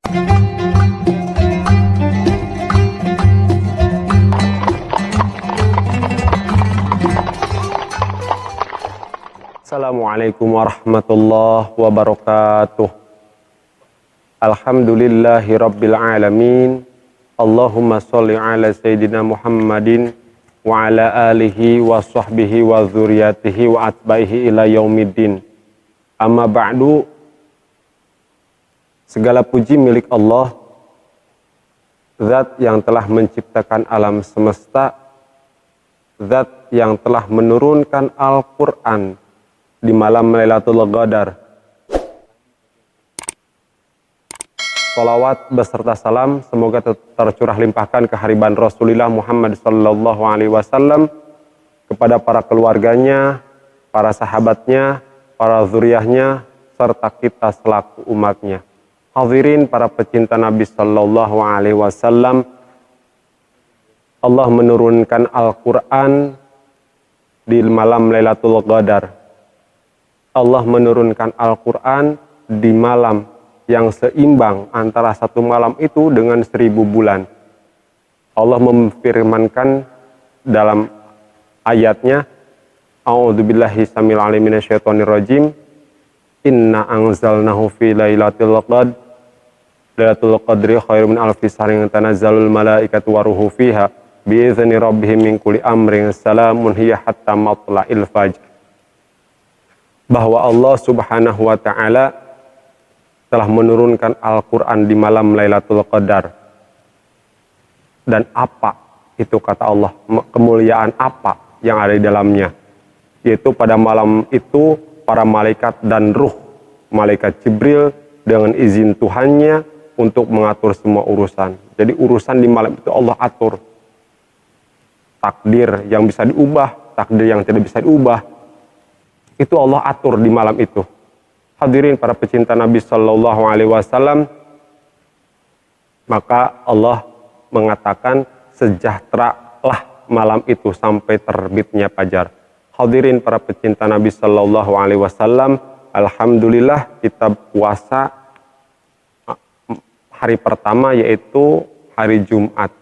Assalamualaikum warahmatullahi wabarakatuh. Alhamdulillahi rabbil alamin. Allahumma sholli ala sayyidina Muhammadin wa ala alihi wa sahbihi wa dzurriyyatihi wa atba'ihi ila yaumiddin. Amma ba'du. Segala puji milik Allah, Zat yang telah menciptakan alam semesta, Zat yang telah menurunkan Al-Quran di malam Lailatul Qadar. Salawat beserta salam semoga tercurah limpahkan kehariban Rasulullah Muhammad sallallahu alaihi wasallam kepada para keluarganya, para sahabatnya, para zuriyahnya, serta kita selaku umatnya. Hadirin para pecinta Nabi sallallahu alaihi wasallam, Allah menurunkan Al-Quran di malam Lailatul Qadar. Allah menurunkan Al-Quran di malam yang seimbang antara satu malam itu dengan 1000 bulan. Allah memfirmankan dalam ayatnya, A'udzubillahi samil alim minasyaitonir rajim, Inna anzalnahu fi lailatul qadr, Lailatul qadri khairum min alfi syahrin tanazzalul malaikatu waruhu fiha bi'izni rabbihim min kulli amrin salamun hiya hatta matla'il fajr. Bahwa Allah subhanahu wa ta'ala telah menurunkan Al-Quran di malam Lailatul Qadar. Dan apa itu kata Allah, kemuliaan apa yang ada di dalamnya? Yaitu pada malam itu para malaikat dan ruh, malaikat Jibril dengan izin Tuhannya untuk mengatur semua urusan. Jadi urusan di malam itu Allah atur. Takdir yang bisa diubah, takdir yang tidak bisa diubah, itu Allah atur di malam itu. Hadirin para pecinta Nabi sallallahu alaihi wasallam, maka Allah mengatakan sejahteralah malam itu sampai terbitnya fajar. Hadirin para pecinta Nabi sallallahu alaihi wasallam, alhamdulillah kita puasa hari pertama yaitu hari Jumat.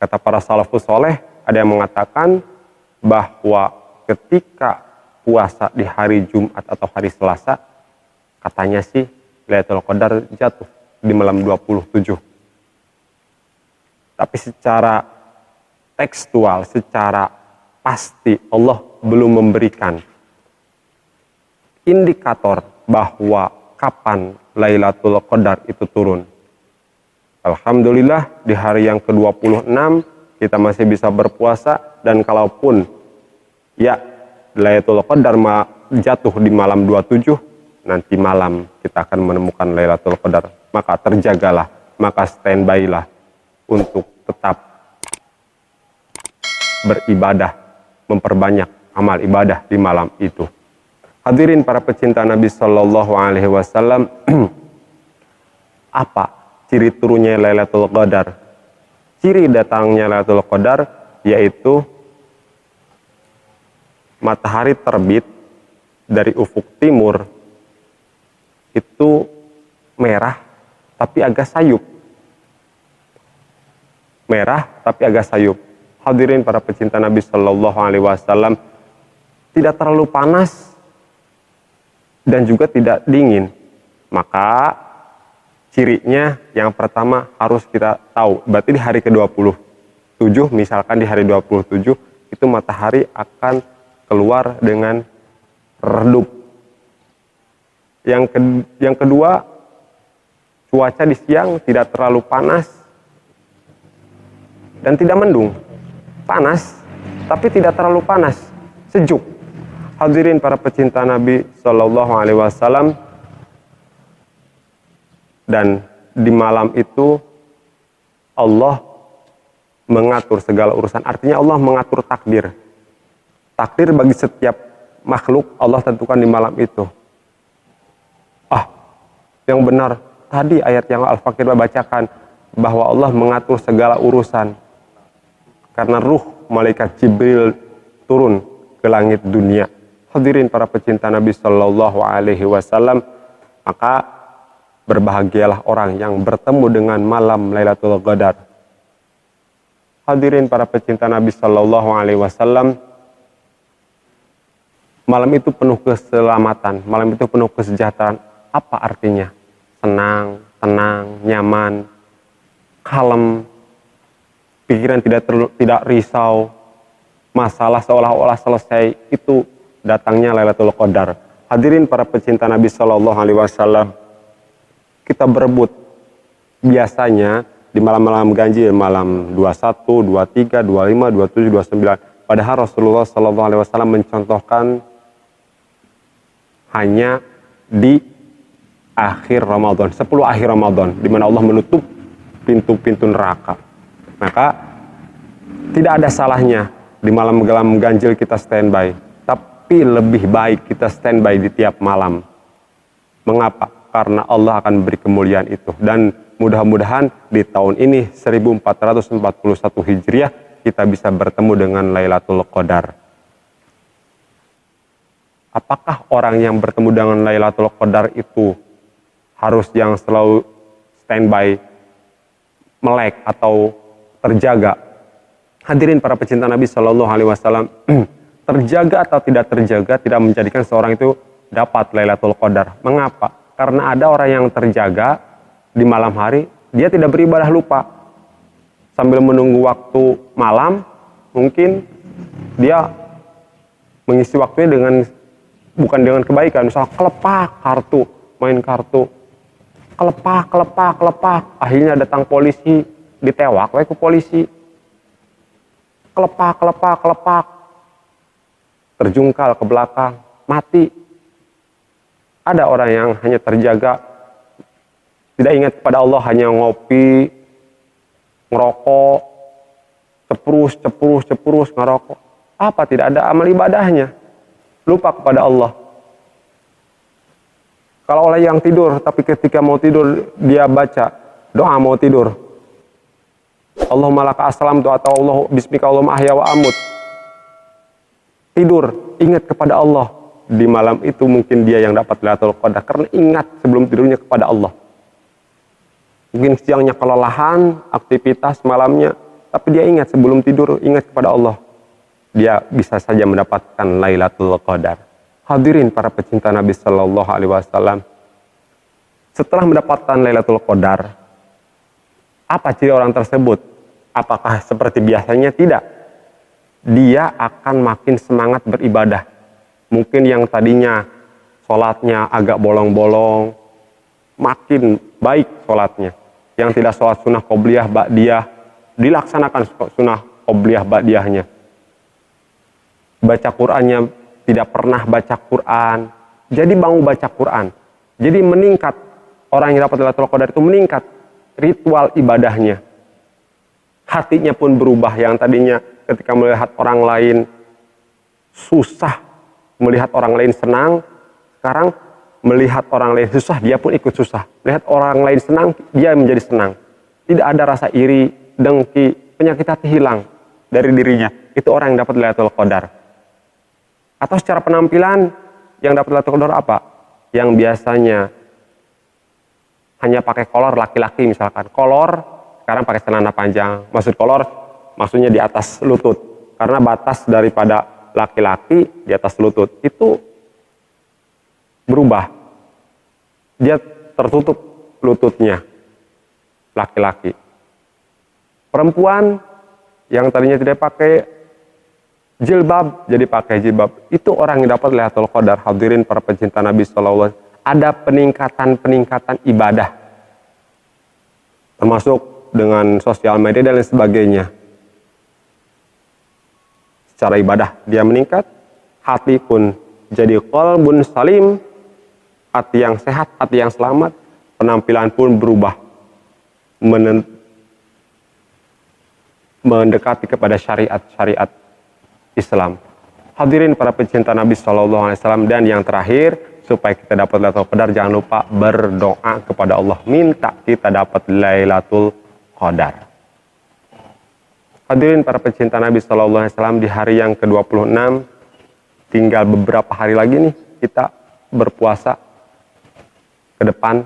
Kata para salafus soleh, ada yang mengatakan bahwa ketika puasa di hari Jumat atau hari Selasa, katanya sih Lailatul Qadar jatuh di malam 27. Tapi secara tekstual, secara pasti Allah belum memberikan indikator bahwa kapan Lailatul Qadar itu turun. Alhamdulillah di hari yang ke-26 kita masih bisa berpuasa, dan kalaupun ya Lailatul Qadar jatuh di malam 27, nanti malam kita akan menemukan Lailatul Qadar. Maka terjagalah, maka standby lah untuk tetap beribadah, memperbanyak amal ibadah di malam itu. Hadirin para pecinta Nabi sallallahu alaihi wasallam, apa ciri turunnya Lailatul Qadar? Ciri datangnya Lailatul Qadar yaitu matahari terbit dari ufuk timur itu merah tapi agak sayup. Merah tapi agak sayup. Hadirin para pecinta Nabi sallallahu alaihi wasallam, tidak terlalu panas dan juga tidak dingin. Maka cirinya yang pertama harus kita tahu, berarti di hari ke-27, misalkan di hari 27 itu matahari akan keluar dengan redup. Yang kedua, cuaca di siang tidak terlalu panas dan tidak mendung. Panas tapi tidak terlalu panas, sejuk. Hadirin para pecinta Nabi sallallahu alaihi wasallam, dan di malam itu Allah mengatur segala urusan. Artinya Allah mengatur takdir. Takdir bagi setiap makhluk Allah tentukan di malam itu. Yang benar tadi ayat yang Al-Fakir bacakan, bahwa Allah mengatur segala urusan. Karena ruh malaikat Jibril turun ke langit dunia. Hadirin para pecinta Nabi sallallahu alaihi wasallam, maka berbahagialah orang yang bertemu dengan malam Lailatul Qadar. Hadirin para pecinta Nabi Shallallahu Alaihi Wasallam, malam itu penuh keselamatan, malam itu penuh kesejahteraan. Apa artinya? Senang, tenang, nyaman, kalem, pikiran tidak risau, masalah seolah-olah selesai. Itu datangnya Lailatul Qadar. Hadirin para pecinta Nabi Shallallahu Alaihi Wasallam, kita berebut biasanya di malam-malam ganjil, malam 21, 23, 25, 27, 29. Padahal Rasulullah Shallallahu Alaihi Wasallam mencontohkan hanya di akhir Ramadan, 10 akhir Ramadan, di mana Allah menutup pintu-pintu neraka. Maka tidak ada salahnya di malam-malam ganjil kita standby, tapi lebih baik kita standby di tiap malam. Mengapa? Karena Allah akan beri kemuliaan itu. Dan mudah-mudahan di tahun ini 1441 Hijriah kita bisa bertemu dengan Lailatul Qadar. Apakah orang yang bertemu dengan Lailatul Qadar itu harus yang selalu standby, melek atau terjaga? Hadirin para pecinta Nabi Shallallahu Alaihi Wasallam, terjaga atau tidak terjaga tidak menjadikan seorang itu dapat Lailatul Qadar. Mengapa? Karena ada orang yang terjaga di malam hari, dia tidak beribadah, lupa. Sambil menunggu waktu malam, mungkin dia mengisi waktunya bukan dengan kebaikan. Misal kelepak kartu, main kartu, kelepak. Akhirnya datang polisi, ditewak ke polisi. Kelepak. Terjungkal ke belakang, mati. Ada orang yang hanya terjaga, tidak ingat kepada Allah, hanya ngopi, ngerokok, ceprus, ngerokok. Apa? Tidak ada amal ibadahnya. Lupa kepada Allah. Kalau orang yang tidur, tapi ketika mau tidur, dia baca doa mau tidur. Allahumma laka assalamtu atau Allah bismika Allahumma ahya wa amut. Tidur, ingat kepada Allah. Di malam itu mungkin dia yang dapat Lailatul Qadar karena ingat sebelum tidurnya kepada Allah. Mungkin siangnya kelelahan, aktivitas malamnya, tapi dia ingat sebelum tidur, ingat kepada Allah. Dia bisa saja mendapatkan Lailatul Qadar. Hadirin para pecinta Nabi Shallallahu Alaihi Wasallam, setelah mendapatkan Lailatul Qadar, apa ciri orang tersebut? Apakah seperti biasanya? Tidak. Dia akan makin semangat beribadah. Mungkin yang tadinya sholatnya agak bolong-bolong, makin baik sholatnya. Yang tidak sholat sunnah qobliyah ba'diyah, dilaksanakan sunnah qobliyah ba'diyahnya. Baca Qur'annya tidak pernah baca Qur'an, jadi mau baca Qur'an. Jadi meningkat, orang yang dapat Lailatul Qadar itu meningkat ritual ibadahnya. Hatinya pun berubah, yang tadinya ketika melihat orang lain susah, melihat orang lain senang, sekarang melihat orang lain susah, dia pun ikut susah. Melihat orang lain senang, dia menjadi senang. Tidak ada rasa iri, dengki, penyakit hati hilang dari dirinya. Itu orang yang dapat Lailatul Qadar. Atau secara penampilan, yang dapat Lailatul Qadar apa? Yang biasanya hanya pakai kolor, laki-laki misalkan. Kolor, sekarang pakai celana panjang. Maksud kolor, maksudnya di atas lutut. Karena batas daripada laki-laki di atas lutut itu berubah, dia tertutup lututnya. Laki-laki, perempuan yang tadinya tidak pakai jilbab jadi pakai jilbab, itu orang yang dapat Lailatul Qadar. Hadirin para pecinta Nabi SAW, ada peningkatan ibadah, termasuk dengan sosial media dan lain sebagainya. Secara ibadah dia meningkat, hati pun jadi qalbun salim, hati yang sehat, hati yang selamat, penampilan pun berubah, mendekati kepada syariat Islam. Hadirin para pecinta Nabi SAW, dan yang terakhir, supaya kita dapat Lailatul Qadar, jangan lupa berdoa kepada Allah, minta kita dapat Lailatul Qadar. Hadirin para pecinta Nabi SAW, di hari yang ke-26, tinggal beberapa hari lagi nih kita berpuasa ke depan.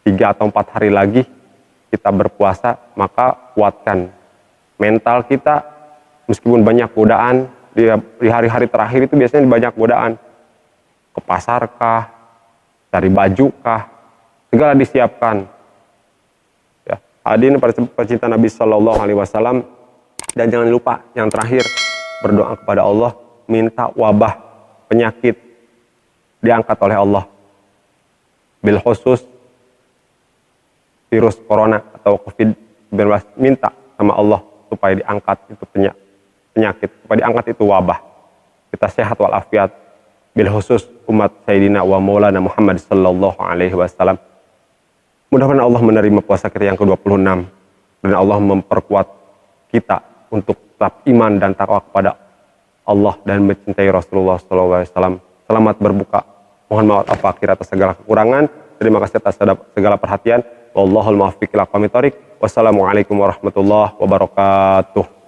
3 atau 4 hari lagi kita berpuasa, maka kuatkan mental kita. Meskipun banyak godaan, di hari-hari terakhir itu biasanya banyak godaan. Ke pasar kah, cari baju kah, segala disiapkan. Ya, hadirin para pecinta Nabi Shallallahu Alaihi Wasallam, dan jangan lupa yang terakhir, berdoa kepada Allah, minta wabah penyakit diangkat oleh Allah. Bil khusus virus corona atau COVID-19, minta sama Allah supaya diangkat itu penyakit, supaya diangkat itu wabah. Kita sehat walafiat. Bil khusus umat Sayyidina wa Maulana Muhammad sallallahu alaihi wasallam. Mudah-mudahan Allah menerima puasa kita yang ke-26 dan Allah memperkuat kita untuk tetap iman dan takwa kepada Allah dan mencintai Rasulullah sallallahu alaihi wasallam. Selamat berbuka. Mohon maaf akhir atas segala kekurangan. Terima kasih atas segala perhatian. Wallahul muwaffiq ila aqwamit thoriq. Wassalamualaikum warahmatullahi wabarakatuh.